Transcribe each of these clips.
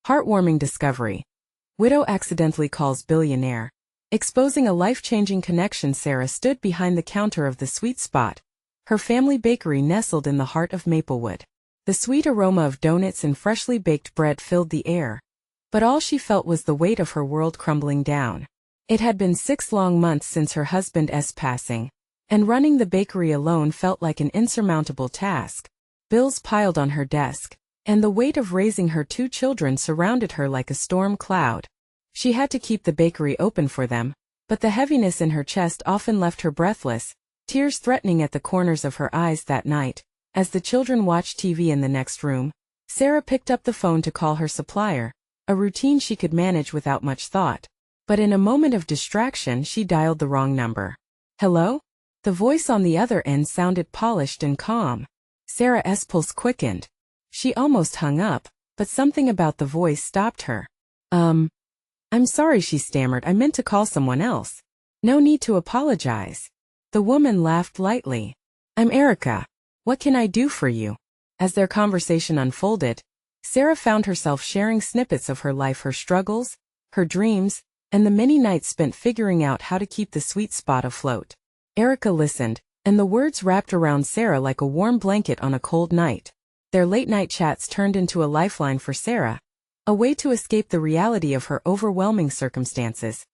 Heartwarming discovery. Widow accidentally calls billionaire. Exposing a life-changing connection. Sarah stood behind the counter of the Sweet Spot, her family bakery nestled in the heart of Maplewood. The sweet aroma of donuts and freshly baked bread filled the air, but all she felt was the weight of her world crumbling down. It had been 6 long months since her husband's passing, and running the bakery alone felt like an insurmountable task. Bills piled on her desk, and the weight of raising her 2 children surrounded her like a storm cloud. She had to keep the bakery open for them, but the heaviness in her chest often left her breathless, tears threatening at the corners of her eyes. That night, as the children watched TV in the next room, Sarah picked up the phone to call her supplier, a routine she could manage without much thought. But in a moment of distraction she dialed the wrong number. "Hello?" The voice on the other end sounded polished and calm. Sarah's pulse quickened. She almost hung up, but something about the voice stopped her. I'm sorry," she stammered. "I meant to call someone else." "No need to apologize." The woman laughed lightly. "I'm Erica. What can I do for you?" As their conversation unfolded, Sarah found herself sharing snippets of her life, her struggles, her dreams, and the many nights spent figuring out how to keep the Sweet Spot afloat. Erica listened, and the words wrapped around Sarah like a warm blanket on a cold night. Their late-night chats turned into a lifeline for Sarah, a way to escape the reality of her overwhelming circumstances.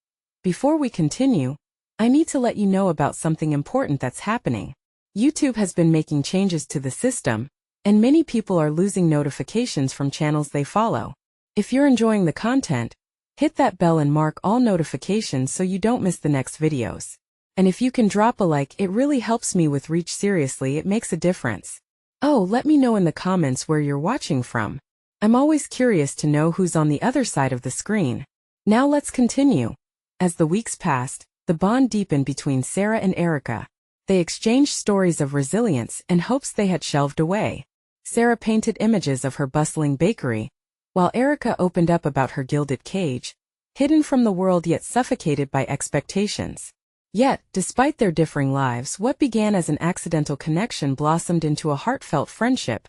Before we continue, I need to let you know about something important that's happening. YouTube has been making changes to the system, and many people are losing notifications from channels they follow. If you're enjoying the content, hit that bell and mark all notifications so you don't miss the next videos. And if you can drop a like, it really helps me with reach. Seriously, it makes a difference. Oh, let me know in the comments where you're watching from. I'm always curious to know who's on the other side of the screen. Now let's continue. As the weeks passed, the bond deepened between Sarah and Erica. They exchanged stories of resilience and hopes they had shelved away. Sarah painted images of her bustling bakery, while Erica opened up about her gilded cage, hidden from the world yet suffocated by expectations. Yet, despite their differing lives, what began as an accidental connection blossomed into a heartfelt friendship.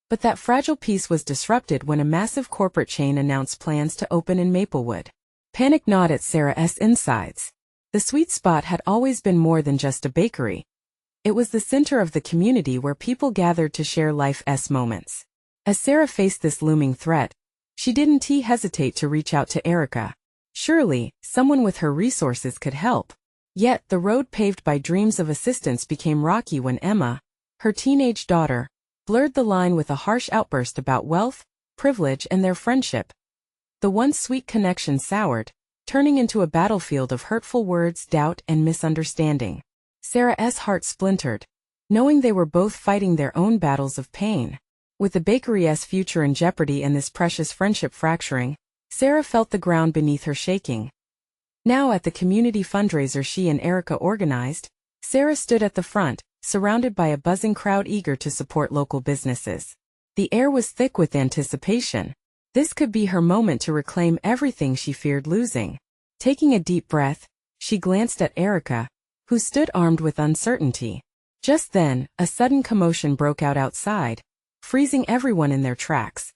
But that fragile peace was disrupted when a massive corporate chain announced plans to open in Maplewood. Panic gnawed at Sarah's insides. The Sweet Spot had always been more than just a bakery. It was the center of the community where people gathered to share life's moments. As Sarah faced this looming threat, she didn't hesitate to reach out to Erica. Surely, someone with her resources could help. Yet, the road paved by dreams of assistance became rocky when Emma, her teenage daughter, blurred the line with a harsh outburst about wealth, privilege, and their friendship. The once sweet connection soured, turning into a battlefield of hurtful words, doubt, and misunderstanding. Sarah's heart splintered, knowing they were both fighting their own battles of pain. With the bakery's future in jeopardy and this precious friendship fracturing, Sarah felt the ground beneath her shaking. Now at the community fundraiser she and Erica organized, Sarah stood at the front, surrounded by a buzzing crowd eager to support local businesses. The air was thick with anticipation. This could be her moment to reclaim everything she feared losing. Taking a deep breath, she glanced at Erica, who stood armed with uncertainty. Just then, a sudden commotion broke out outside, freezing everyone in their tracks.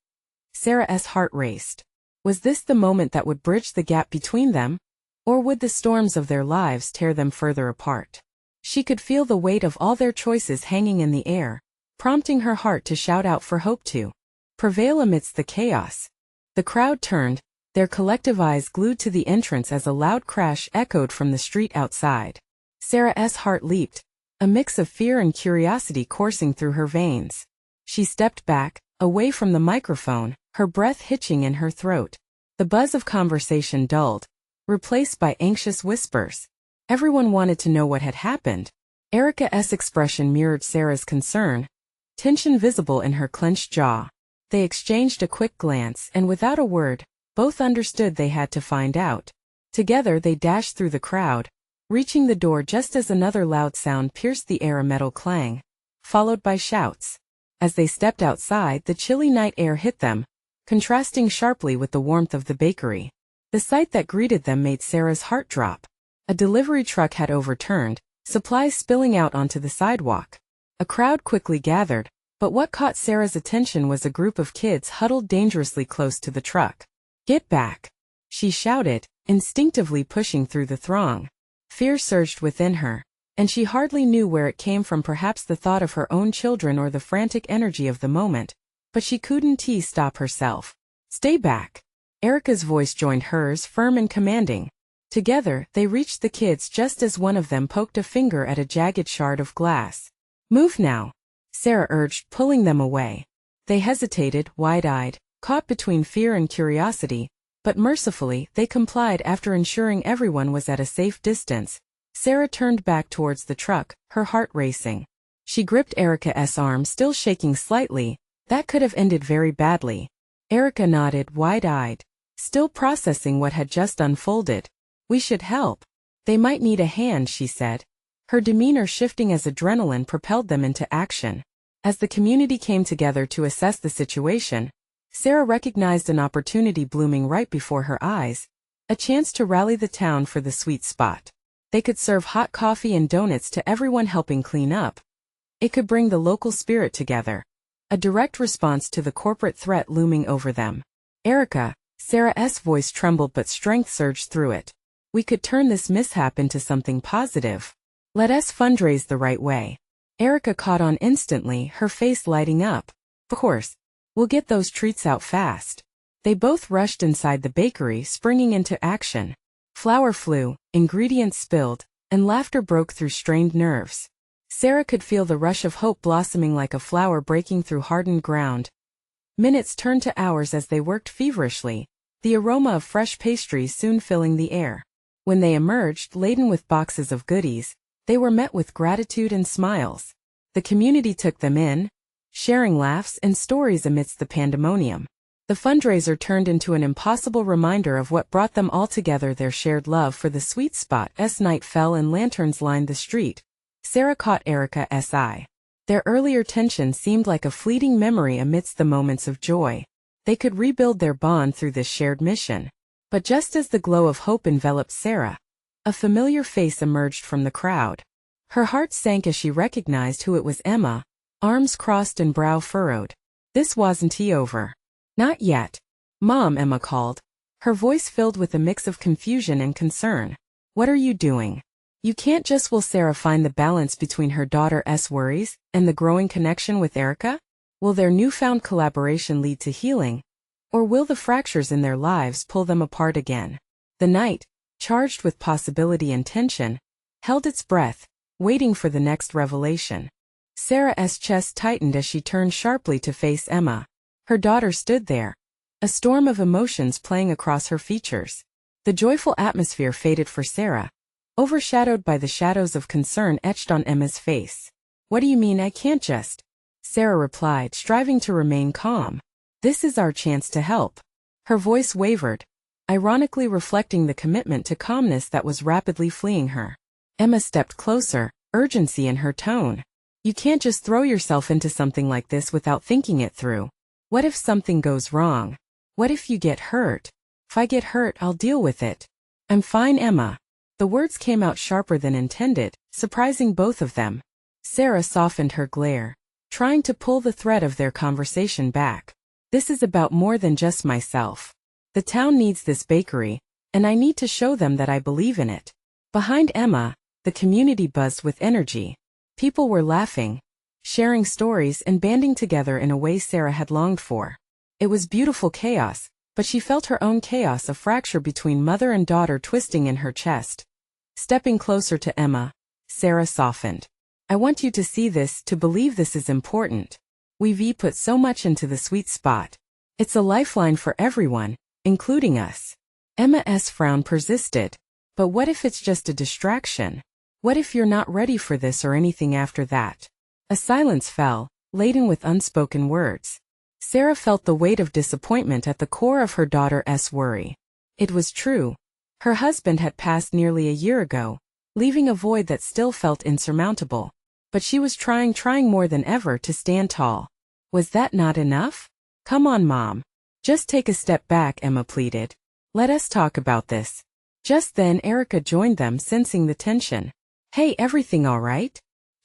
Sarah's heart raced. Was this the moment that would bridge the gap between them? Or would the storms of their lives tear them further apart? She could feel the weight of all their choices hanging in the air, prompting her heart to shout out for hope to prevail amidst the chaos. The crowd turned, their collective eyes glued to the entrance as a loud crash echoed from the street outside. Sarah's heart leaped, a mix of fear and curiosity coursing through her veins. She stepped back, away from the microphone, her breath hitching in her throat. The buzz of conversation dulled, replaced by anxious whispers. Everyone wanted to know what had happened. Erica's expression mirrored Sarah's concern, tension visible in her clenched jaw. They exchanged a quick glance, and without a word, both understood they had to find out. Together they dashed through the crowd, reaching the door just as another loud sound pierced the air, a metal clang, followed by shouts. As they stepped outside, the chilly night air hit them, contrasting sharply with the warmth of the bakery. The sight that greeted them made Sarah's heart drop. A delivery truck had overturned, supplies spilling out onto the sidewalk. A crowd quickly gathered, But what caught Sarah's attention was a group of kids huddled dangerously close to the truck. "Get back!" she shouted, instinctively pushing through the throng. Fear surged within her, and she hardly knew where it came from, perhaps the thought of her own children or the frantic energy of the moment, but she couldn't stop herself. "Stay back!" Erica's voice joined hers, firm and commanding. Together, they reached the kids just as one of them poked a finger at a jagged shard of glass. "Move now," Sarah urged, pulling them away. They hesitated, wide-eyed, caught between fear and curiosity, but mercifully, they complied after ensuring everyone was at a safe distance. Sarah turned back towards the truck, her heart racing. She gripped Erica's arm, still shaking slightly. That could have ended very badly. Erica nodded, wide-eyed, still processing what had just unfolded. "We should help. They might need a hand," she said, her demeanor shifting as adrenaline propelled them into action. As the community came together to assess the situation, Sarah recognized an opportunity blooming right before her eyes, a chance to rally the town for the sweet spot. They could serve hot coffee and donuts to everyone helping clean up. It could bring the local spirit together, a direct response to the corporate threat looming over them. "Erica," Sarah's voice trembled but strength surged through it. "We could turn this mishap into something positive. Let us fundraise the right way." Erica caught on instantly, her face lighting up. "Of course. We'll get those treats out fast." They both rushed inside the bakery, springing into action. Flour flew, ingredients spilled, and laughter broke through strained nerves. Sarah could feel the rush of hope blossoming like a flower breaking through hardened ground. Minutes turned to hours as they worked feverishly, the aroma of fresh pastries soon filling the air. When they emerged, laden with boxes of goodies, they were met with gratitude and smiles. The community took them in, sharing laughs and stories amidst the pandemonium. The fundraiser turned into an impossible reminder of what brought them all together, their shared love for the sweet spot. As night fell and lanterns lined the street, Sarah caught Erica's eye. Their earlier tension seemed like a fleeting memory amidst the moments of joy. They could rebuild their bond through this shared mission. But just as the glow of hope enveloped Sarah, a familiar face emerged from the crowd. Her heart sank as she recognized who it was: Emma, arms crossed and brow furrowed. This wasn't over. "Not yet, Mom," Emma called, her voice filled with a mix of confusion and concern. "What are you doing? You can't just..." Will Sarah find the balance between her daughter's worries and the growing connection with Erica? Will their newfound collaboration lead to healing? Or will the fractures in their lives pull them apart again? The night, charged with possibility and tension, held its breath, waiting for the next revelation. Sarah's chest tightened as she turned sharply to face Emma. Her daughter stood there, a storm of emotions playing across her features. The joyful atmosphere faded for Sarah, overshadowed by the shadows of concern etched on Emma's face. "What do you mean I can't just?" Sarah replied, striving to remain calm. "This is our chance to help." Her voice wavered, ironically reflecting the commitment to calmness that was rapidly fleeing her. Emma stepped closer, urgency in her tone. "You can't just throw yourself into something like this without thinking it through. What if something goes wrong? What if you get hurt?" "If I get hurt, I'll deal with it. I'm fine, Emma." The words came out sharper than intended, surprising both of them. Sarah softened her glare, trying to pull the thread of their conversation back. "This is about more than just myself. The town needs this bakery, and I need to show them that I believe in it." Behind Emma, the community buzzed with energy. People were laughing, sharing stories and banding together in a way Sarah had longed for. It was beautiful chaos, but she felt her own chaos, a fracture between mother and daughter twisting in her chest. Stepping closer to Emma, Sarah softened. "I want you to see this, to believe this is important. We've put so much into the sweet spot. It's a lifeline for everyone, including us." Emma's frown persisted. "But what if it's just a distraction? What if you're not ready for this or anything after that?" A silence fell, laden with unspoken words. Sarah felt the weight of disappointment at the core of her daughter's worry. It was true. Her husband had passed nearly a year ago, leaving a void that still felt insurmountable. But she was trying more than ever to stand tall. Was that not enough? "Come on, Mom. Just take a step back," Emma pleaded. "Let us talk about this." Just then Erica joined them, sensing the tension. "Hey, everything all right?"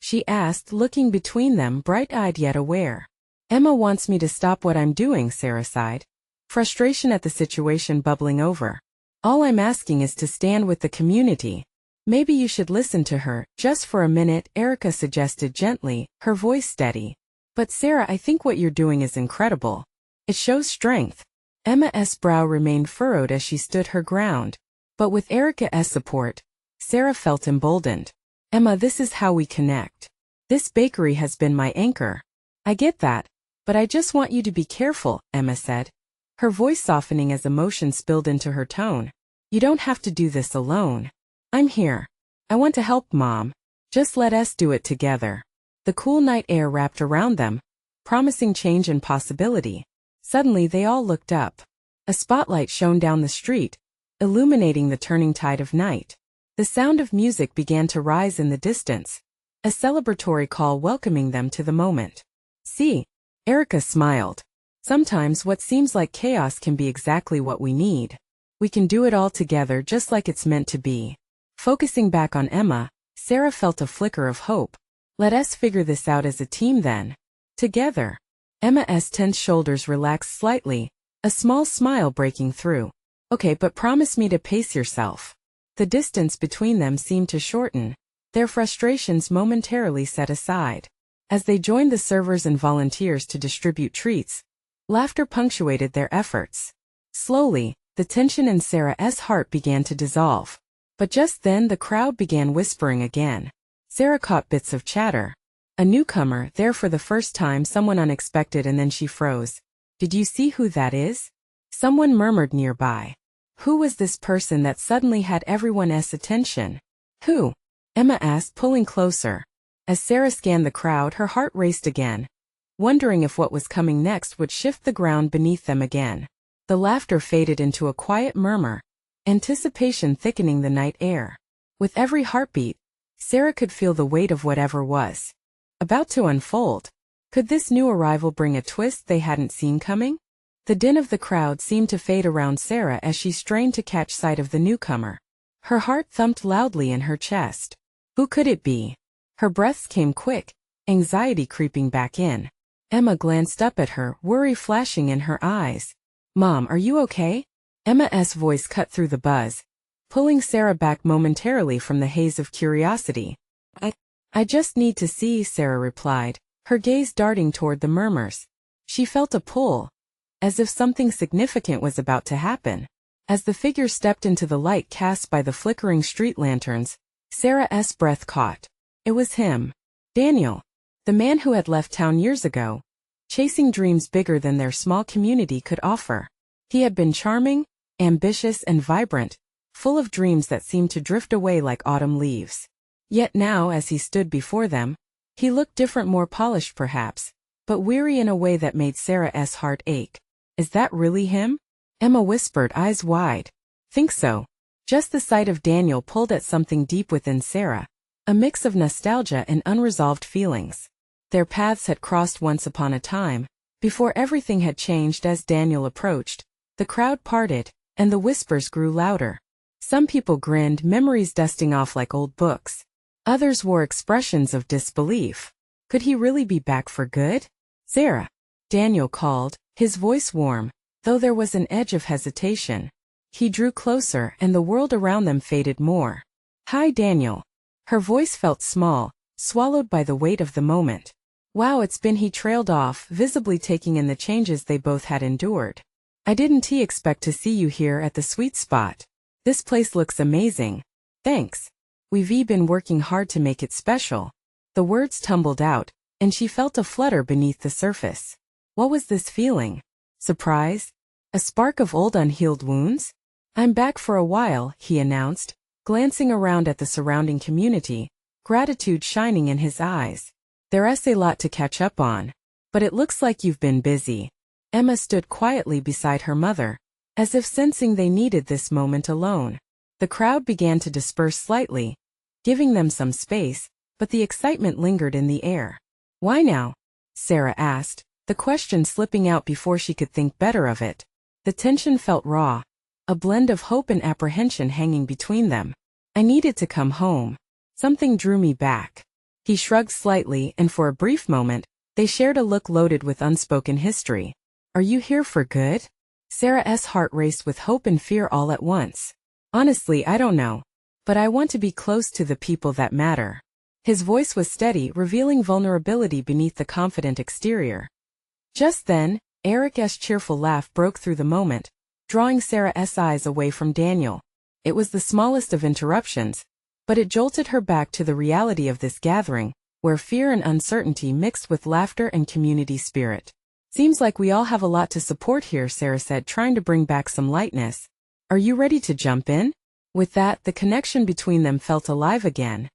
she asked, looking between them, bright-eyed yet aware. Emma wants me to stop what I'm doing, Sarah sighed. Frustration at the situation bubbling over. All I'm asking is to stand with the community. Maybe you should listen to her, just for a minute, Erica suggested gently, her voice steady. But Sarah, I think what you're doing is incredible. It shows strength. Emma's brow remained furrowed as she stood her ground. But with Erica's support, Sarah felt emboldened. Emma, this is how we connect. This bakery has been my anchor. I get that, but I just want you to be careful, Emma said, her voice softening as emotion spilled into her tone. You don't have to do this alone. I'm here. I want to help, Mom. Just let us do it together. The cool night air wrapped around them, promising change and possibility. Suddenly they all looked up. A spotlight shone down the street, illuminating the turning tide of night. The sound of music began to rise in the distance, a celebratory call welcoming them to the moment. See, Erica smiled. Sometimes what seems like chaos can be exactly what we need. We can do it all together just like it's meant to be. Focusing back on Emma, Sarah felt a flicker of hope. Let us figure this out as a team then. Together. Emma's tense shoulders relaxed slightly, a small smile breaking through. Okay, but promise me to pace yourself. The distance between them seemed to shorten, their frustrations momentarily set aside. As they joined the servers and volunteers to distribute treats, laughter punctuated their efforts. Slowly, the tension in Sarah's heart began to dissolve. But just then the crowd began whispering again. Sarah caught bits of chatter. A newcomer, there for the first time, someone unexpected, and then she froze. Did you see who that is? Someone murmured nearby. Who was this person that suddenly had everyone's attention? Who? Emma asked, pulling closer. As Sarah scanned the crowd, her heart raced again, wondering if what was coming next would shift the ground beneath them again. The laughter faded into a quiet murmur, anticipation thickening the night air. With every heartbeat, Sarah could feel the weight of whatever was about to unfold. Could this new arrival bring a twist they hadn't seen coming? The din of the crowd seemed to fade around Sarah as she strained to catch sight of the newcomer. Her heart thumped loudly in her chest. Who could it be? Her breaths came quick, anxiety creeping back in. Emma glanced up at her, worry flashing in her eyes. Mom, are you okay? Emma's voice cut through the buzz, pulling Sarah back momentarily from the haze of curiosity. I just need to see, Sarah replied, her gaze darting toward the murmurs. She felt a pull, as if something significant was about to happen. As the figure stepped into the light cast by the flickering street lanterns, Sarah's breath caught. It was him. Daniel. The man who had left town years ago, chasing dreams bigger than their small community could offer. He had been charming, ambitious, and vibrant, full of dreams that seemed to drift away like autumn leaves. Yet now, as he stood before them, he looked different, more polished perhaps, but weary in a way that made Sarah's heart ache. Is that really him? Emma whispered, eyes wide. Think so. Just the sight of Daniel pulled at something deep within Sarah, a mix of nostalgia and unresolved feelings. Their paths had crossed once upon a time, before everything had changed. As Daniel approached, the crowd parted, and the whispers grew louder. Some people grinned, memories dusting off like old books. Others wore expressions of disbelief. Could he really be back for good? Sarah, Daniel called, his voice warm, though there was an edge of hesitation. He drew closer, and the world around them faded more. Hi, Daniel. Her voice felt small, swallowed by the weight of the moment. Wow, it's been. He trailed off, visibly taking in the changes they both had endured. I didn't expect to see you here at the sweet spot. This place looks amazing. Thanks. We've been working hard to make it special. The words tumbled out, and she felt a flutter beneath the surface. What was this feeling? Surprise? A spark of old unhealed wounds? I'm back for a while, he announced, glancing around at the surrounding community, gratitude shining in his eyes. There's a lot to catch up on. But it looks like you've been busy. Emma stood quietly beside her mother, as if sensing they needed this moment alone. The crowd began to disperse slightly, giving them some space, but the excitement lingered in the air. Why now? Sarah asked, the question slipping out before she could think better of it. The tension felt raw, a blend of hope and apprehension hanging between them. I needed to come home. Something drew me back. He shrugged slightly, and for a brief moment, they shared a look loaded with unspoken history. Are you here for good? Sarah's heart raced with hope and fear all at once. Honestly, I don't know. But I want to be close to the people that matter. His voice was steady, revealing vulnerability beneath the confident exterior. Just then, Eric's cheerful laugh broke through the moment, drawing Sarah's eyes away from Daniel. It was the smallest of interruptions, but it jolted her back to the reality of this gathering, where fear and uncertainty mixed with laughter and community spirit. Seems like we all have a lot to support here, Sarah said, trying to bring back some lightness. Are you ready to jump in? With that, the connection between them felt alive again,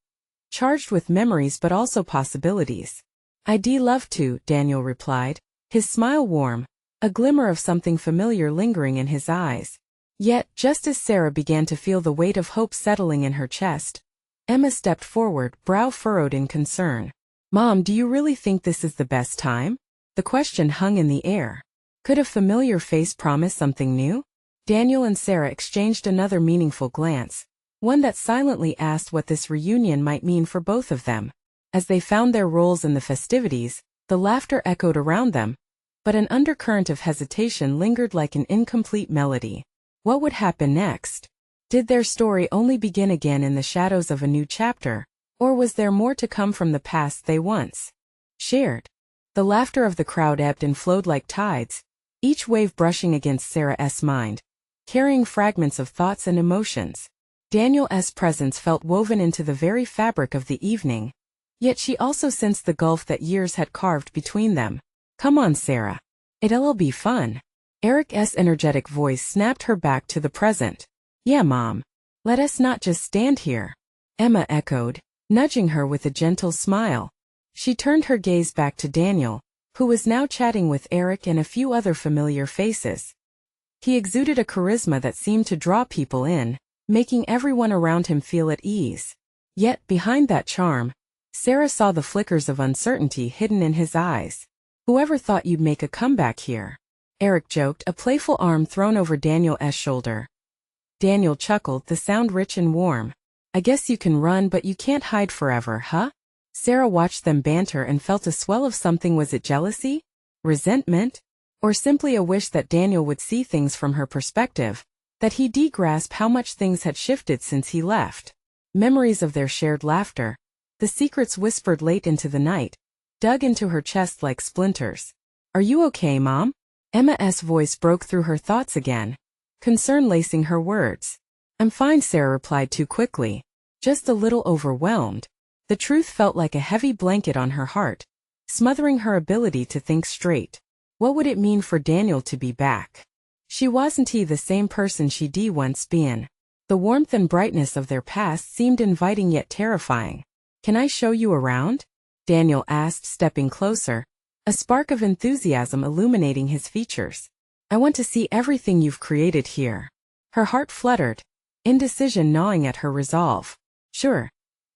charged with memories but also possibilities. I'd love to, Daniel replied, his smile warm, a glimmer of something familiar lingering in his eyes. Yet, just as Sarah began to feel the weight of hope settling in her chest, Emma stepped forward, brow furrowed in concern. Mom, do you really think this is the best time? The question hung in the air. Could a familiar face promise something new? Daniel and Sarah exchanged another meaningful glance, one that silently asked what this reunion might mean for both of them. As they found their roles in the festivities, the laughter echoed around them, but an undercurrent of hesitation lingered like an incomplete melody. What would happen next? Did their story only begin again in the shadows of a new chapter, or was there more to come from the past they once shared? The laughter of the crowd ebbed and flowed like tides, each wave brushing against Sarah's mind, carrying fragments of thoughts and emotions. Daniel's presence felt woven into the very fabric of the evening, yet she also sensed the gulf that years had carved between them. Come on, Sarah. It'll be fun. Eric's energetic voice snapped her back to the present. Yeah, Mom. Let us not just stand here, Emma echoed, nudging her with a gentle smile. She turned her gaze back to Daniel, who was now chatting with Eric and a few other familiar faces. He exuded a charisma that seemed to draw people in, making everyone around him feel at ease. Yet, behind that charm, Sarah saw the flickers of uncertainty hidden in his eyes. Whoever thought you'd make a comeback here? Eric joked, a playful arm thrown over Daniel's shoulder. Daniel chuckled, the sound rich and warm. I guess you can run but you can't hide forever, huh? Sarah watched them banter and felt a swell of something. Was it jealousy? Resentment? Or simply a wish that Daniel would see things from her perspective, that he'd grasp how much things had shifted since he left. Memories of their shared laughter, the secrets whispered late into the night, dug into her chest like splinters. Are you okay, Mom? Emma's voice broke through her thoughts again, concern lacing her words. I'm fine, Sarah replied too quickly, just a little overwhelmed. The truth felt like a heavy blanket on her heart, smothering her ability to think straight. What would it mean for Daniel to be back? She wasn't the same person she'd once been. The warmth and brightness of their past seemed inviting yet terrifying. Can I show you around? Daniel asked, stepping closer, a spark of enthusiasm illuminating his features. I want to see everything you've created here. Her heart fluttered, indecision gnawing at her resolve. Sure.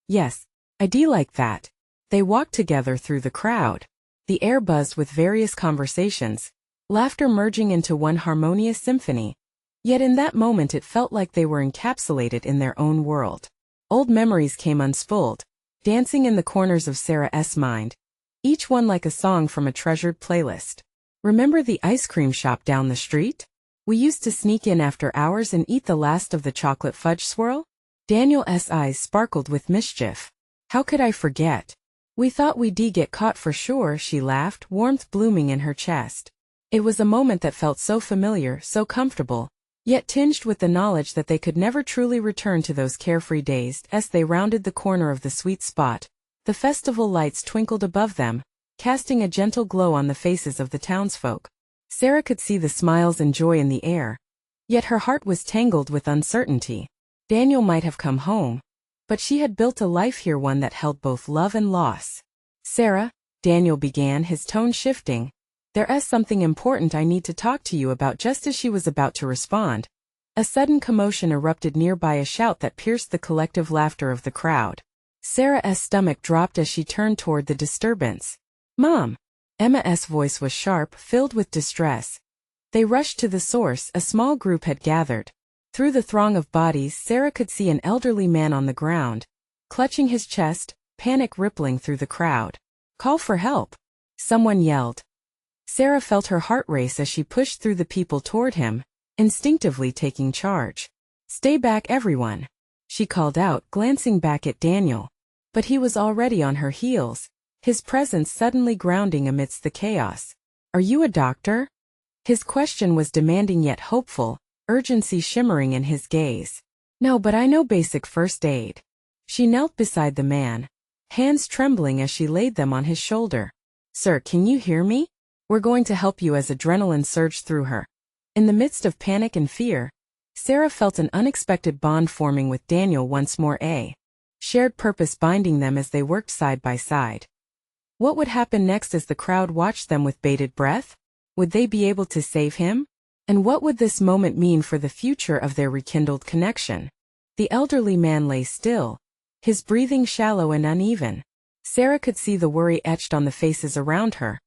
Yes, I'd like that. They walked together through the crowd. The air buzzed with various conversations, laughter merging into one harmonious symphony. Yet in that moment it felt like they were encapsulated in their own world. Old memories came unspooled, dancing in the corners of Sarah's mind, each one like a song from a treasured playlist. Remember the ice cream shop down the street? We used to sneak in after hours and eat the last of the chocolate fudge swirl? Daniel's eyes sparkled with mischief. How could I forget? We thought we'd get caught for sure, she laughed, warmth blooming in her chest. It was a moment that felt so familiar, so comfortable, yet tinged with the knowledge that they could never truly return to those carefree days. As they rounded the corner of the sweet spot, the festival lights twinkled above them, casting a gentle glow on the faces of the townsfolk. Sarah could see the smiles and joy in the air, yet her heart was tangled with uncertainty. Daniel might have come home, but she had built a life here, one that held both love and loss. Sarah, Daniel began, his tone shifting. There is something important I need to talk to you about. Just as she was about to respond, a sudden commotion erupted nearby, a shout that pierced the collective laughter of the crowd. Sarah's stomach dropped as she turned toward the disturbance. Mom! Emma's voice was sharp, filled with distress. They rushed to the source. A small group had gathered. Through the throng of bodies, Sarah could see an elderly man on the ground, clutching his chest, panic rippling through the crowd. "Call for help!" someone yelled. Sarah felt her heart race as she pushed through the people toward him, instinctively taking charge. "Stay back, everyone," she called out, glancing back at Daniel. But he was already on her heels, his presence suddenly grounding amidst the chaos. "Are you a doctor?" His question was demanding yet hopeful, urgency shimmering in his gaze. "No, but I know basic first aid." She knelt beside the man, hands trembling as she laid them on his shoulder. "Sir, can you hear me? We're going to help you," as adrenaline surged through her. In the midst of panic and fear, Sarah felt an unexpected bond forming with Daniel once more, a shared purpose binding them as they worked side by side. What would happen next as the crowd watched them with bated breath? Would they be able to save him? And what would this moment mean for the future of their rekindled connection? The elderly man lay still, his breathing shallow and uneven. Sarah could see the worry etched on the faces around her.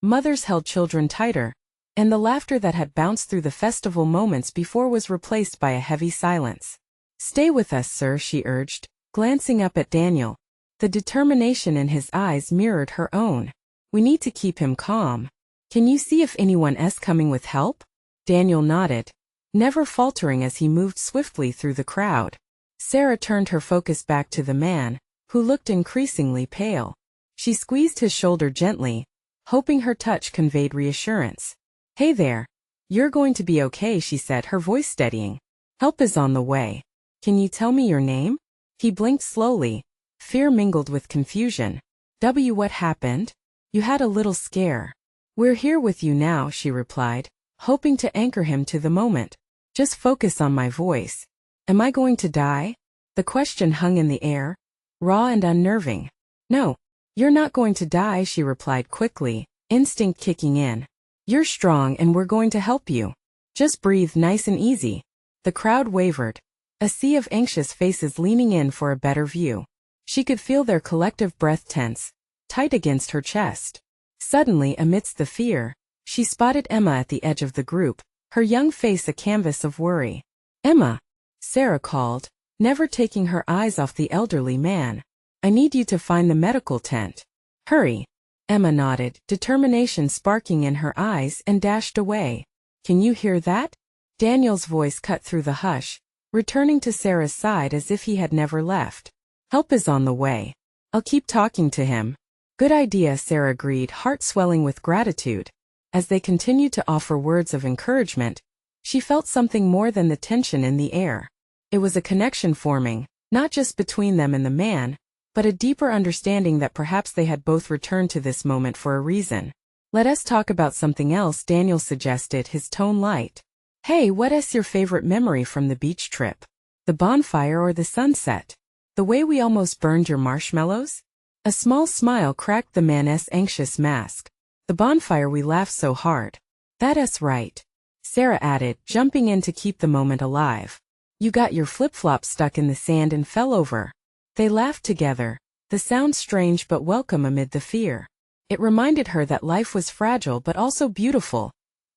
Mothers held children tighter, and the laughter that had bounced through the festival moments before was replaced by a heavy silence. "Stay with us, sir," she urged, glancing up at Daniel. The determination in his eyes mirrored her own. "We need to keep him calm. Can you see if anyone is coming with help?" Daniel nodded, never faltering as he moved swiftly through the crowd. Sarah turned her focus back to the man, who looked increasingly pale. She squeezed his shoulder gently, hoping her touch conveyed reassurance. "Hey there. You're going to be okay," she said, her voice steadying. "Help is on the way. Can you tell me your name?" He blinked slowly, fear mingled with confusion. What happened? You had a little scare." "We're here with you now," she replied, hoping to anchor him to the moment. "Just focus on my voice. Am I going to die?" The question hung in the air, raw and unnerving. "No, you're not going to die," she replied quickly, instinct kicking in. "You're strong and we're going to help you. Just breathe nice and easy." The crowd wavered, a sea of anxious faces leaning in for a better view. She could feel their collective breath tense, tight against her chest. Suddenly, amidst the fear, she spotted Emma at the edge of the group, her young face a canvas of worry. "Emma," Sarah called, never taking her eyes off the elderly man. "I need you to find the medical tent. Hurry." Emma nodded, determination sparking in her eyes, and dashed away. "Can you hear that?" Daniel's voice cut through the hush, returning to Sarah's side as if he had never left. "Help is on the way. I'll keep talking to him." "Good idea," Sarah agreed, heart swelling with gratitude. As they continued to offer words of encouragement, she felt something more than the tension in the air. It was a connection forming, not just between them and the man, but a deeper understanding that perhaps they had both returned to this moment for a reason. "Let us talk about something else," Daniel suggested, his tone light. "Hey, what is your favorite memory from the beach trip? The bonfire or the sunset? The way we almost burned your marshmallows?" A small smile cracked the man's anxious mask. "The bonfire, we laughed so hard." "That's right," Sarah added, jumping in to keep the moment alive. "You got your flip-flops stuck in the sand and fell over." They laughed together, the sound strange but welcome amid the fear. It reminded her that life was fragile but also beautiful,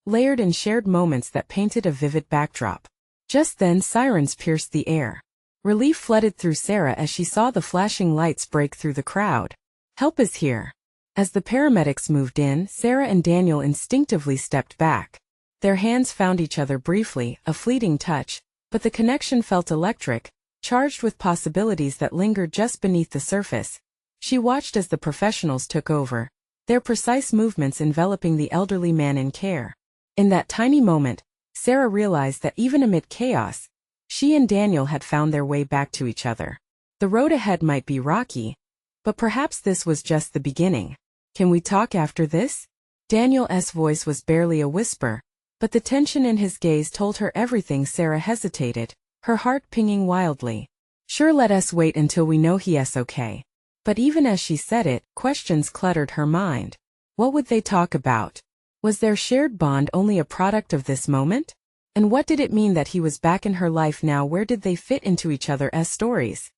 layered in shared moments that painted a vivid backdrop. Just then, sirens pierced the air. Relief flooded through Sarah as she saw the flashing lights break through the crowd. "Help is here." As the paramedics moved in, Sarah and Daniel instinctively stepped back. Their hands found each other briefly, a fleeting touch, but the connection felt electric, charged with possibilities that lingered just beneath the surface. She watched as the professionals took over, their precise movements enveloping the elderly man in care. In that tiny moment, Sarah realized that even amid chaos, she and Daniel had found their way back to each other. The road ahead might be rocky, but perhaps this was just the beginning. "Can we talk after this?" Daniel's voice was barely a whisper, but the tension in his gaze told her everything. Sarah hesitated, her heart pinging wildly. "Sure, let us wait until we know he is okay." But even as she said it, questions cluttered her mind. What would they talk about? Was their shared bond only a product of this moment? And what did it mean that he was back in her life now? Where did they fit into each other's stories?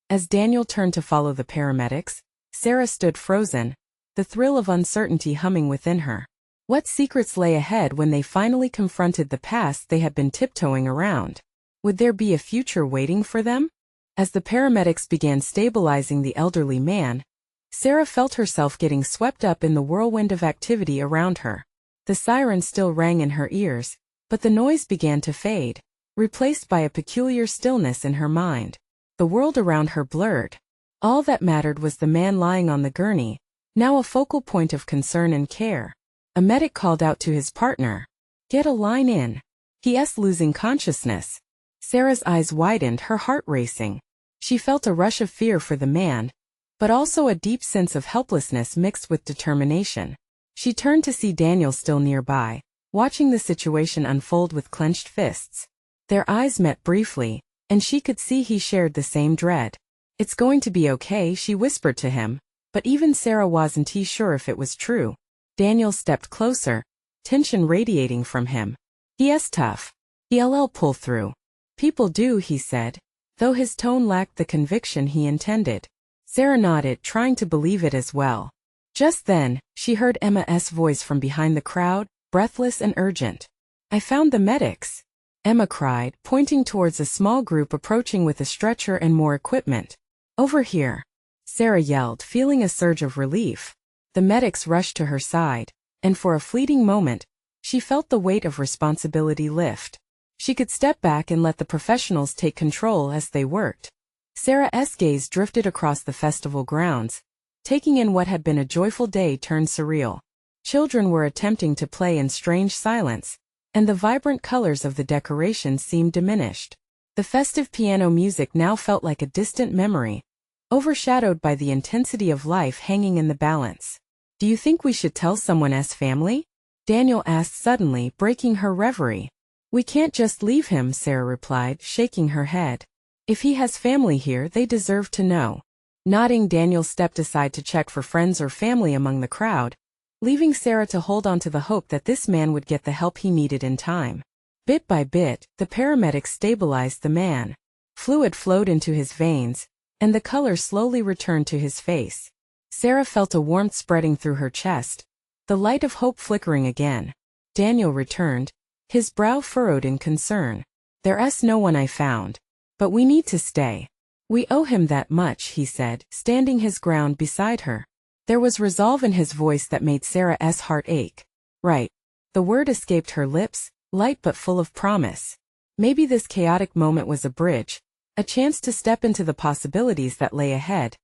As Daniel turned to follow the paramedics, Sarah stood frozen, the thrill of uncertainty humming within her. What secrets lay ahead when they finally confronted the past they had been tiptoeing around? Would there be a future waiting for them? As the paramedics began stabilizing the elderly man, Sarah felt herself getting swept up in the whirlwind of activity around her. The siren still rang in her ears, but the noise began to fade, replaced by a peculiar stillness in her mind. The world around her blurred. All that mattered was the man lying on the gurney, now a focal point of concern and care. A medic called out to his partner, "Get a line in." He.s. losing consciousness. Sarah's eyes widened, her heart racing. She felt a rush of fear for the man, but also a deep sense of helplessness mixed with determination. She turned to see Daniel still nearby, watching the situation unfold with clenched fists. Their eyes met briefly, and she could see he shared the same dread. "It's going to be okay," she whispered to him, but even Sarah wasn't sure if it was true. Daniel stepped closer, tension radiating from him. "He's tough. He'll pull through." "People do," he said, though his tone lacked the conviction he intended. Sarah nodded, trying to believe it as well. Just then, she heard Emma's voice from behind the crowd, breathless and urgent. "I found the medics," Emma cried, pointing towards a small group approaching with a stretcher and more equipment. "Over here," Sarah yelled, feeling a surge of relief. The medics rushed to her side, and for a fleeting moment, she felt the weight of responsibility lift. She could step back and let the professionals take control as they worked. Sarah's gaze drifted across the festival grounds, taking in what had been a joyful day turned surreal. Children were attempting to play in strange silence, and the vibrant colors of the decorations seemed diminished. The festive piano music now felt like a distant memory, overshadowed by the intensity of life hanging in the balance. "Do you think we should tell someone's family?" Daniel asked suddenly, breaking her reverie. "We can't just leave him," Sarah replied, shaking her head. "If he has family here, they deserve to know." Nodding, Daniel stepped aside to check for friends or family among the crowd, leaving Sarah to hold on to the hope that this man would get the help he needed in time. Bit by bit, the paramedics stabilized the man. Fluid flowed into his veins, and the color slowly returned to his face. Sarah felt a warmth spreading through her chest, the light of hope flickering again. Daniel returned, his brow furrowed in concern. "There's no one I found. But we need to stay. We owe him that much," he said, standing his ground beside her. There was resolve in his voice that made Sarah's heart ache. "Right." The word escaped her lips, light but full of promise. Maybe this chaotic moment was a bridge, a chance to step into the possibilities that lay ahead.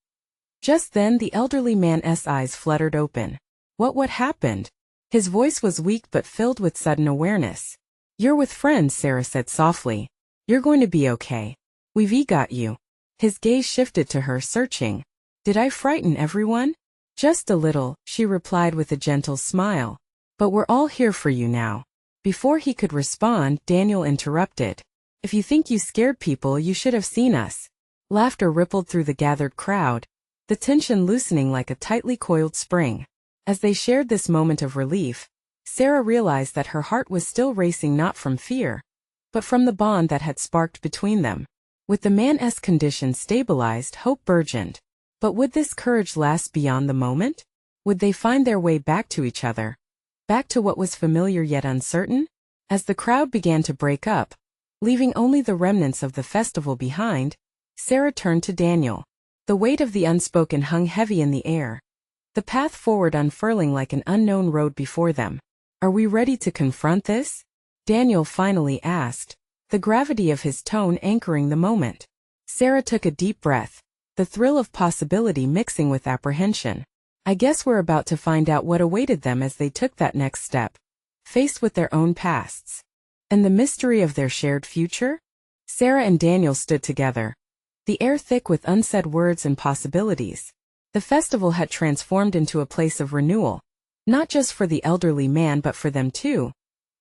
Just then the elderly man's eyes fluttered open. What happened? His voice was weak but filled with sudden awareness. "You're with friends," Sarah said softly. "You're going to be okay. We've got you." His gaze shifted to her, searching. "Did I frighten everyone?" "Just a little," she replied with a gentle smile. "But we're all here for you now." Before he could respond, Daniel interrupted. "If you think you scared people, you should have seen us." Laughter rippled through the gathered crowd, the tension loosening like a tightly coiled spring. As they shared this moment of relief, Sarah realized that her heart was still racing, not from fear, but from the bond that had sparked between them. With the man's condition stabilized, hope burgeoned. But would this courage last beyond the moment? Would they find their way back to each other? Back to what was familiar yet uncertain? As the crowd began to break up, leaving only the remnants of the festival behind, Sarah turned to Daniel. The weight of the unspoken hung heavy in the air, the path forward unfurling like an unknown road before them. "Are we ready to confront this?" Daniel finally asked, the gravity of his tone anchoring the moment. Sarah took a deep breath, the thrill of possibility mixing with apprehension. "I guess we're about to find out what awaited them as they took that next step, faced with their own pasts. And the mystery of their shared future?" Sarah and Daniel stood together, the air thick with unsaid words and possibilities. The festival had transformed into a place of renewal, not just for the elderly man but for them too,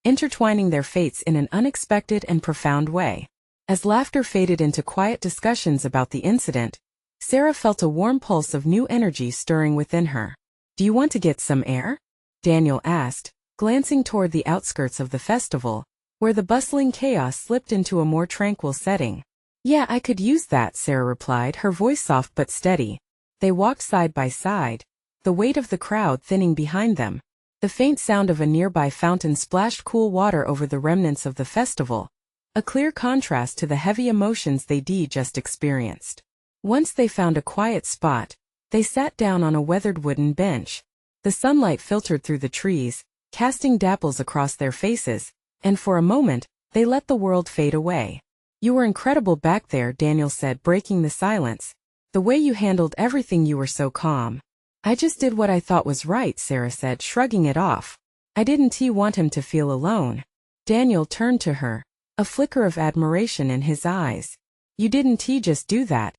intertwining their fates in an unexpected and profound way. As laughter faded into quiet discussions about the incident, Sarah felt a warm pulse of new energy stirring within her. "Do you want to get some air?" Daniel asked, glancing toward the outskirts of the festival, where the bustling chaos slipped into a more tranquil setting. "Yeah, I could use that," Sarah replied, her voice soft but steady. They walked side by side, the weight of the crowd thinning behind them. The faint sound of a nearby fountain splashed cool water over the remnants of the festival, a clear contrast to the heavy emotions they'd just experienced. Once they found a quiet spot, they sat down on a weathered wooden bench. The sunlight filtered through the trees, casting dapples across their faces, and for a moment, they let the world fade away. "You were incredible back there," Daniel said, breaking the silence. "The way you handled everything, you were so calm." "I just did what I thought was right," Sarah said, shrugging it off. "I didn't want him to feel alone." Daniel turned to her, a flicker of admiration in his eyes. "You didn't just do that.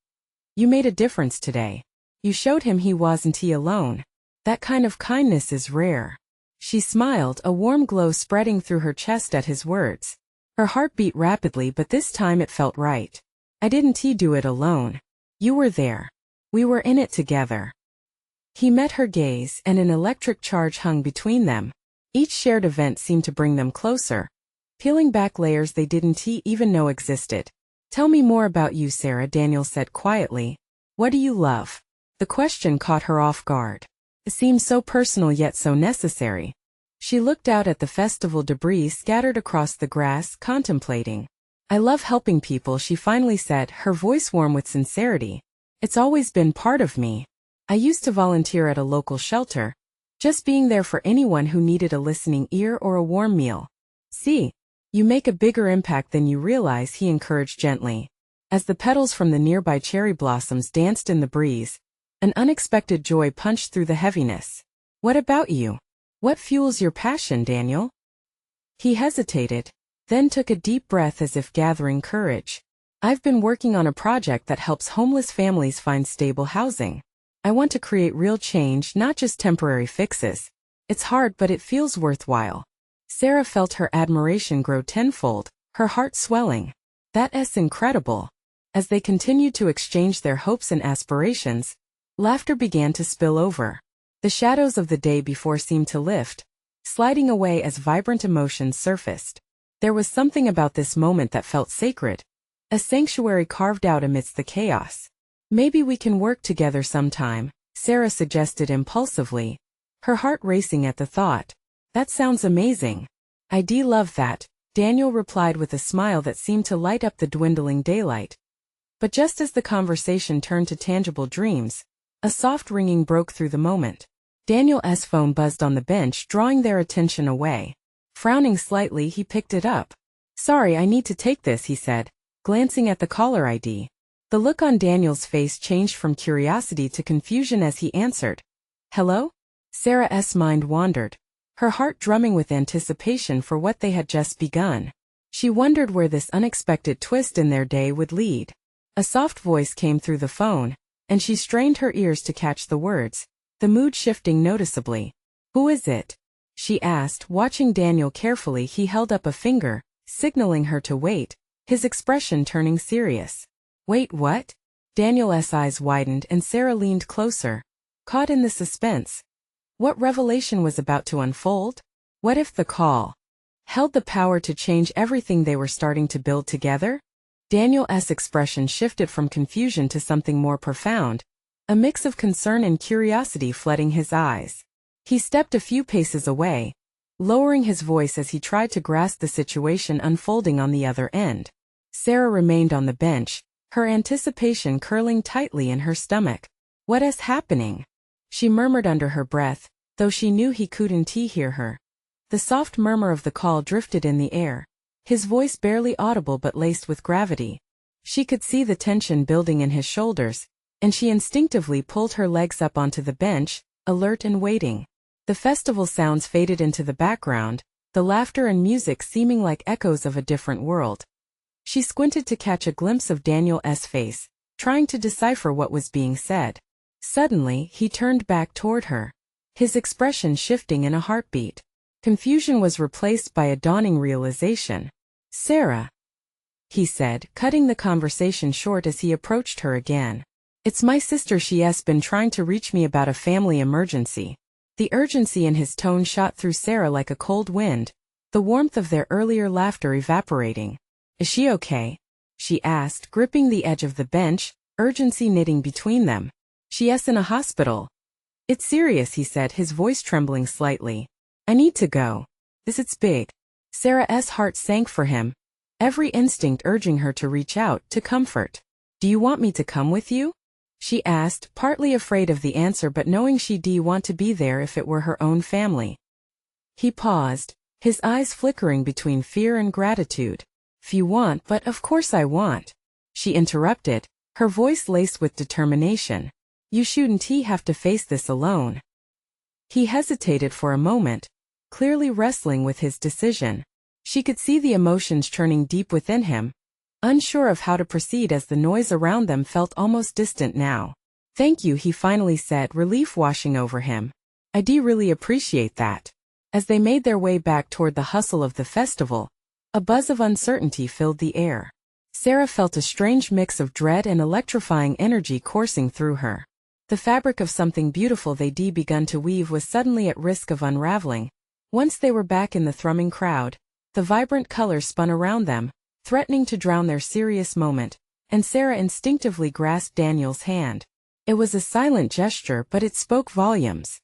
You made a difference today. You showed him he wasn't alone. That kind of kindness is rare." She smiled, a warm glow spreading through her chest at his words. Her heart beat rapidly, but this time it felt right. "I didn't do it alone. You were there. We were in it together." He met her gaze, and an electric charge hung between them. Each shared event seemed to bring them closer, peeling back layers they didn't even know existed. "Tell me more about you, Sarah," Daniel said quietly. "What do you love?" The question caught her off guard. It seemed so personal yet so necessary. She looked out at the festival debris scattered across the grass, contemplating. "I love helping people," she finally said, her voice warm with sincerity. "It's always been part of me. I used to volunteer at a local shelter, just being there for anyone who needed a listening ear or a warm meal." "See, you make a bigger impact than you realize," he encouraged gently. As the petals from the nearby cherry blossoms danced in the breeze, an unexpected joy punched through the heaviness. "What about you? What fuels your passion, Daniel?" He hesitated, then took a deep breath as if gathering courage. "I've been working on a project that helps homeless families find stable housing. I want to create real change, not just temporary fixes. It's hard, but it feels worthwhile." Sarah felt her admiration grow tenfold, her heart swelling. "That's incredible." As they continued to exchange their hopes and aspirations, laughter began to spill over. The shadows of the day before seemed to lift, sliding away as vibrant emotions surfaced. There was something about this moment that felt sacred, a sanctuary carved out amidst the chaos. "Maybe we can work together sometime," Sarah suggested impulsively, her heart racing at the thought. "That sounds amazing." "I'd love that," Daniel replied with a smile that seemed to light up the dwindling daylight. But just as the conversation turned to tangible dreams, a soft ringing broke through the moment. Daniel's phone buzzed on the bench, drawing their attention away. Frowning slightly, he picked it up. "Sorry, I need to take this," he said, glancing at the caller ID. The look on Daniel's face changed from curiosity to confusion as he answered. "Hello?" Sarah's mind wandered, her heart drumming with anticipation for what they had just begun. She wondered where this unexpected twist in their day would lead. A soft voice came through the phone, and she strained her ears to catch the words, the mood shifting noticeably. "Who is it?" she asked, watching Daniel carefully. He held up a finger, signaling her to wait, his expression turning serious. "Wait, what?" Daniel's eyes widened and Sarah leaned closer, caught in the suspense. What revelation was about to unfold? What if the call held the power to change everything they were starting to build together? Daniel's expression shifted from confusion to something more profound, a mix of concern and curiosity flooding his eyes. He stepped a few paces away, lowering his voice as he tried to grasp the situation unfolding on the other end. Sarah remained on the bench, her anticipation curling tightly in her stomach. "What is happening?" she murmured under her breath, though she knew he couldn't hear her. The soft murmur of the call drifted in the air, his voice barely audible but laced with gravity. She could see the tension building in his shoulders, and she instinctively pulled her legs up onto the bench, alert and waiting. The festival sounds faded into the background, the laughter and music seeming like echoes of a different world. She squinted to catch a glimpse of Daniel's face, trying to decipher what was being said. Suddenly, he turned back toward her, his expression shifting in a heartbeat. Confusion was replaced by a dawning realization. "Sarah," he said, cutting the conversation short as he approached her again. "It's my sister. She's been trying to reach me about a family emergency." The urgency in his tone shot through Sarah like a cold wind, the warmth of their earlier laughter evaporating. "Is she okay?" she asked, gripping the edge of the bench, urgency knitting between them. "She's in a hospital." "It's serious," he said, his voice trembling slightly. "I need to go. It's big." Sarah's heart sank for him, every instinct urging her to reach out to comfort. "Do you want me to come with you?" she asked, partly afraid of the answer but knowing she'd want to be there if it were her own family. He paused, his eyes flickering between fear and gratitude. "If you want, but of course I want," she interrupted, her voice laced with determination. "You shouldn't have to face this alone." He hesitated for a moment, clearly wrestling with his decision. She could see the emotions churning deep within him, unsure of how to proceed as the noise around them felt almost distant now. "Thank you," he finally said, relief washing over him. "I do really appreciate that." As they made their way back toward the hustle of the festival, a buzz of uncertainty filled the air. Sarah felt a strange mix of dread and electrifying energy coursing through her. The fabric of something beautiful they'd begun to weave was suddenly at risk of unraveling. Once they were back in the thrumming crowd, the vibrant colors spun around them, threatening to drown their serious moment, and Sarah instinctively grasped Daniel's hand. It was a silent gesture, but it spoke volumes.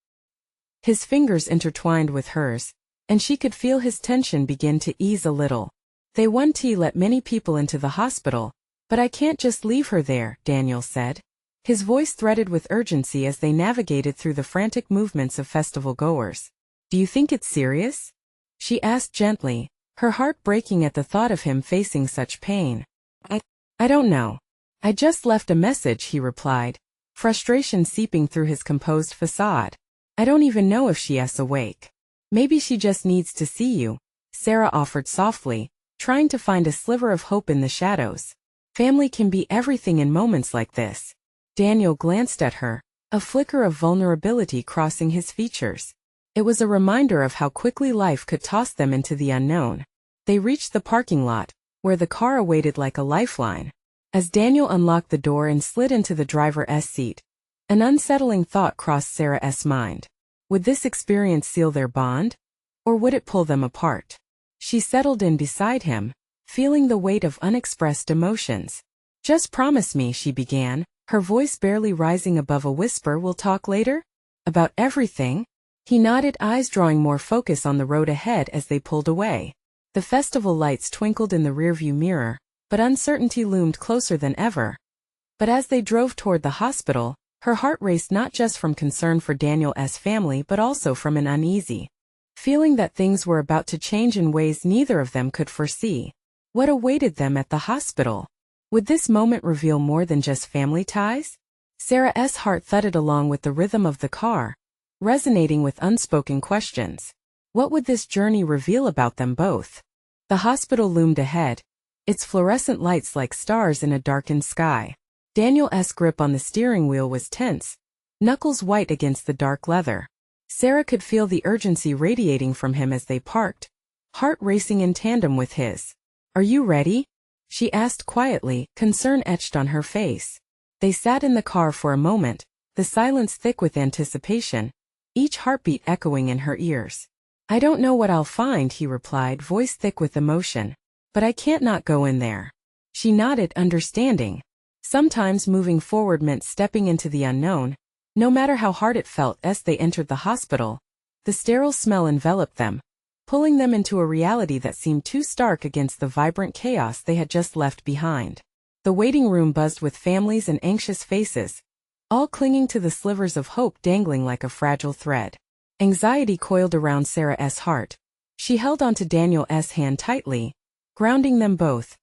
His fingers intertwined with hers, and she could feel his tension begin to ease a little. "They want to let many people into the hospital, but I can't just leave her there," Daniel said. His voice threaded with urgency as they navigated through the frantic movements of festival goers. "Do you think it's serious?" she asked gently, her heart breaking at the thought of him facing such pain. I don't know. I just left a message," he replied, frustration seeping through his composed facade. "I don't even know if she's awake. Maybe she just needs to see you," Sarah offered softly, trying to find a sliver of hope in the shadows. "Family can be everything in moments like this." Daniel glanced at her, a flicker of vulnerability crossing his features. It was a reminder of how quickly life could toss them into the unknown. They reached the parking lot, where the car awaited like a lifeline. As Daniel unlocked the door and slid into the driver's seat, an unsettling thought crossed Sarah's mind. Would this experience seal their bond? Or would it pull them apart? She settled in beside him, feeling the weight of unexpressed emotions. "Just promise me," she began, her voice barely rising above a whisper, "we'll talk later? About everything?" He nodded, eyes drawing more focus on the road ahead as they pulled away. The festival lights twinkled in the rearview mirror, but uncertainty loomed closer than ever. But as they drove toward the hospital, her heart raced, not just from concern for Daniel's family but also from an uneasy feeling that things were about to change in ways neither of them could foresee. What awaited them at the hospital? Would this moment reveal more than just family ties? Sarah's heart thudded along with the rhythm of the car, resonating with unspoken questions. What would this journey reveal about them both? The hospital loomed ahead, its fluorescent lights like stars in a darkened sky. Daniel's grip on the steering wheel was tense, knuckles white against the dark leather. Sarah could feel the urgency radiating from him as they parked, heart racing in tandem with his. "Are you ready?" she asked quietly, concern etched on her face. They sat in the car for a moment, the silence thick with anticipation, each heartbeat echoing in her ears. "I don't know what I'll find," he replied, voice thick with emotion. "But I can't not go in there." She nodded, understanding. Sometimes moving forward meant stepping into the unknown, no matter how hard it felt. As they entered the hospital, the sterile smell enveloped them, pulling them into a reality that seemed too stark against the vibrant chaos they had just left behind. The waiting room buzzed with families and anxious faces, all clinging to the slivers of hope dangling like a fragile thread. Anxiety coiled around Sarah's heart. She held onto Daniel's hand tightly, grounding them both.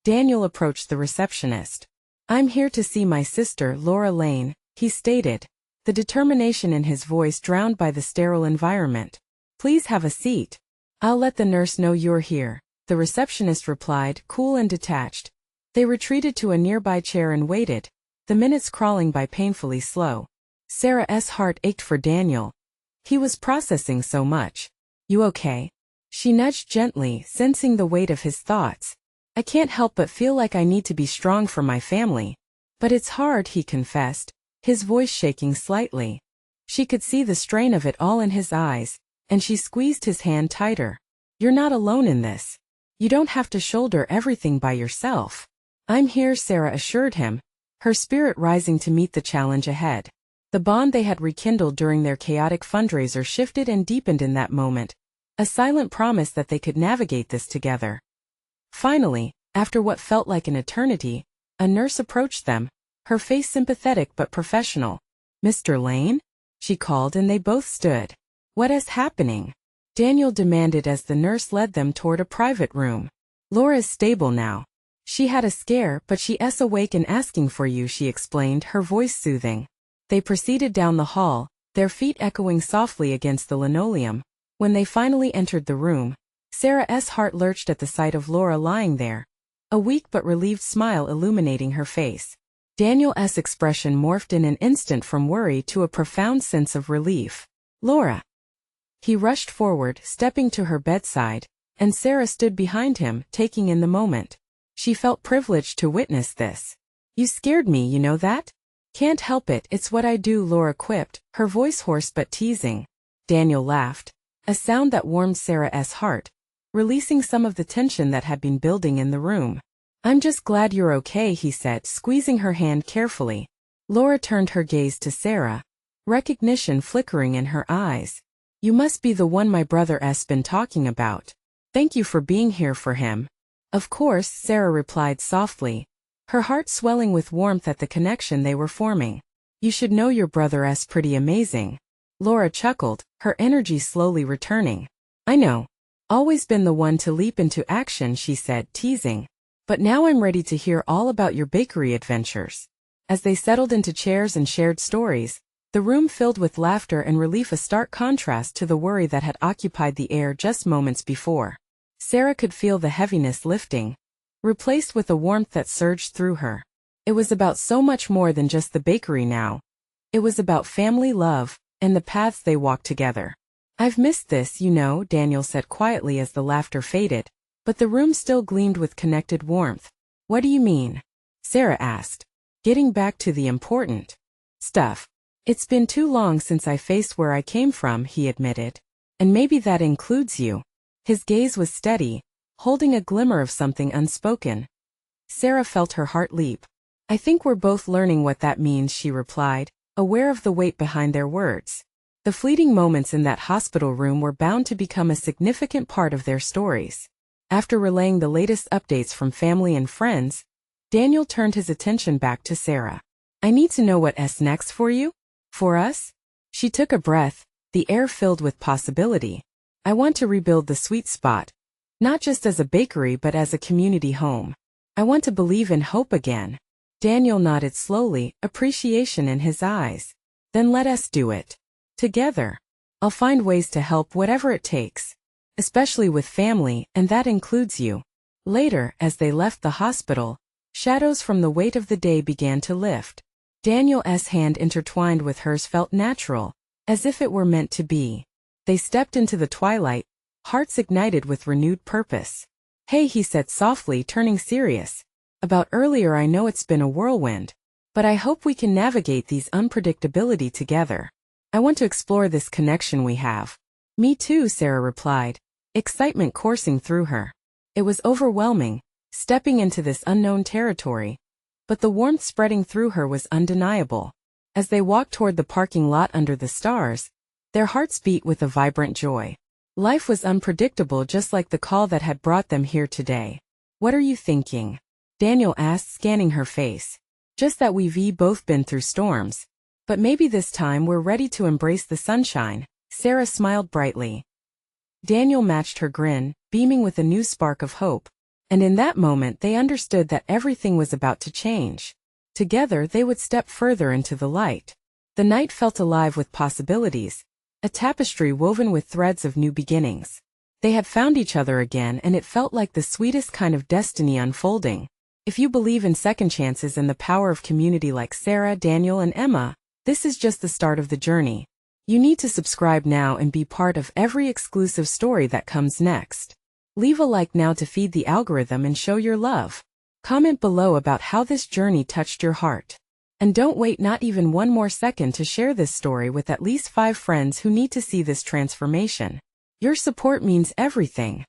Daniel approached the receptionist. "I'm here to see my sister, Laura Lane," he stated, the determination in his voice drowned by the sterile environment. "Please have a seat. I'll let the nurse know you're here," the receptionist replied, cool and detached. They retreated to a nearby chair and waited, the minutes crawling by painfully slow. Sarah's heart ached for Daniel. He was processing so much. "You okay?" She nudged gently, sensing the weight of his thoughts. "I can't help but feel like I need to be strong for my family. But it's hard," he confessed, his voice shaking slightly. She could see the strain of it all in his eyes, and she squeezed his hand tighter. "You're not alone in this. You don't have to shoulder everything by yourself. I'm here," Sarah assured him, her spirit rising to meet the challenge ahead. The bond they had rekindled during their chaotic fundraiser shifted and deepened in that moment, a silent promise that they could navigate this together. Finally, after what felt like an eternity, a nurse approached them, her face sympathetic but professional. "Mr. Lane?" she called, and they both stood. "What is happening?" Daniel demanded as the nurse led them toward a private room. "Laura's stable now. She had a scare, but she's awake and asking for you," she explained, her voice soothing. They proceeded down the hall, their feet echoing softly against the linoleum. When they finally entered the room, Sarah's heart lurched at the sight of Laura lying there, a weak but relieved smile illuminating her face. Daniel's expression morphed in an instant from worry to a profound sense of relief. "Laura!" He rushed forward, stepping to her bedside, and Sarah stood behind him, taking in the moment. She felt privileged to witness this. "You scared me, you know that?" "Can't help it, it's what I do," Laura quipped, her voice hoarse but teasing. Daniel laughed, a sound that warmed Sarah's heart, releasing some of the tension that had been building in the room. "I'm just glad you're okay," he said, squeezing her hand carefully. Laura turned her gaze to Sarah, recognition flickering in her eyes. "You must be the one my brother's been talking about. Thank you for being here for him." "Of course," Sarah replied softly, her heart swelling with warmth at the connection they were forming. "You should know your brother's pretty amazing." Laura chuckled, her energy slowly returning. "I know. Always been the one to leap into action," she said, teasing. "But now I'm ready to hear all about your bakery adventures." As they settled into chairs and shared stories, the room filled with laughter and relief, a stark contrast to the worry that had occupied the air just moments before. Sarah could feel the heaviness lifting, replaced with a warmth that surged through her. It was about so much more than just the bakery now. It was about family love, and the paths they walked together. "I've missed this, you know," Daniel said quietly as the laughter faded, but the room still gleamed with connected warmth. "What do you mean?" Sarah asked, getting back to the important stuff. "It's been too long since I faced where I came from," he admitted. "And maybe that includes you." His gaze was steady, holding a glimmer of something unspoken. Sarah felt her heart leap. "I think we're both learning what that means," she replied, aware of the weight behind their words. The fleeting moments in that hospital room were bound to become a significant part of their stories. After relaying the latest updates from family and friends, Daniel turned his attention back to Sarah. "I need to know what's next for you? For us?" She took a breath, the air filled with possibility. "I want to rebuild the Sweet Spot, not just as a bakery but as a community home. I want to believe in hope again." Daniel nodded slowly, appreciation in his eyes. "Then let us do it. Together. I'll find ways to help, whatever it takes. Especially with family, and that includes you." Later, as they left the hospital, shadows from the weight of the day began to lift. Daniel's hand intertwined with hers felt natural, as if it were meant to be. They stepped into the twilight, hearts ignited with renewed purpose. "Hey," he said softly, turning serious. "About earlier, I know it's been a whirlwind, but I hope we can navigate these unpredictability together. I want to explore this connection we have." "Me too," Sarah replied, excitement coursing through her. It was overwhelming, stepping into this unknown territory, but the warmth spreading through her was undeniable. As they walked toward the parking lot under the stars, their hearts beat with a vibrant joy. Life was unpredictable, just like the call that had brought them here today. "What are you thinking?" Daniel asked, scanning her face. "Just that we've both been through storms. But maybe this time we're ready to embrace the sunshine." Sarah smiled brightly. Daniel matched her grin, beaming with a new spark of hope. And in that moment they understood that everything was about to change. Together they would step further into the light. The night felt alive with possibilities, a tapestry woven with threads of new beginnings. They had found each other again, and it felt like the sweetest kind of destiny unfolding. If you believe in second chances and the power of community like Sarah, Daniel, and Emma, this is just the start of the journey. You need to subscribe now and be part of every exclusive story that comes next. Leave a like now to feed the algorithm and show your love. Comment below about how this journey touched your heart. And don't wait not even one more second to share this story with at least 5 friends who need to see this transformation. Your support means everything.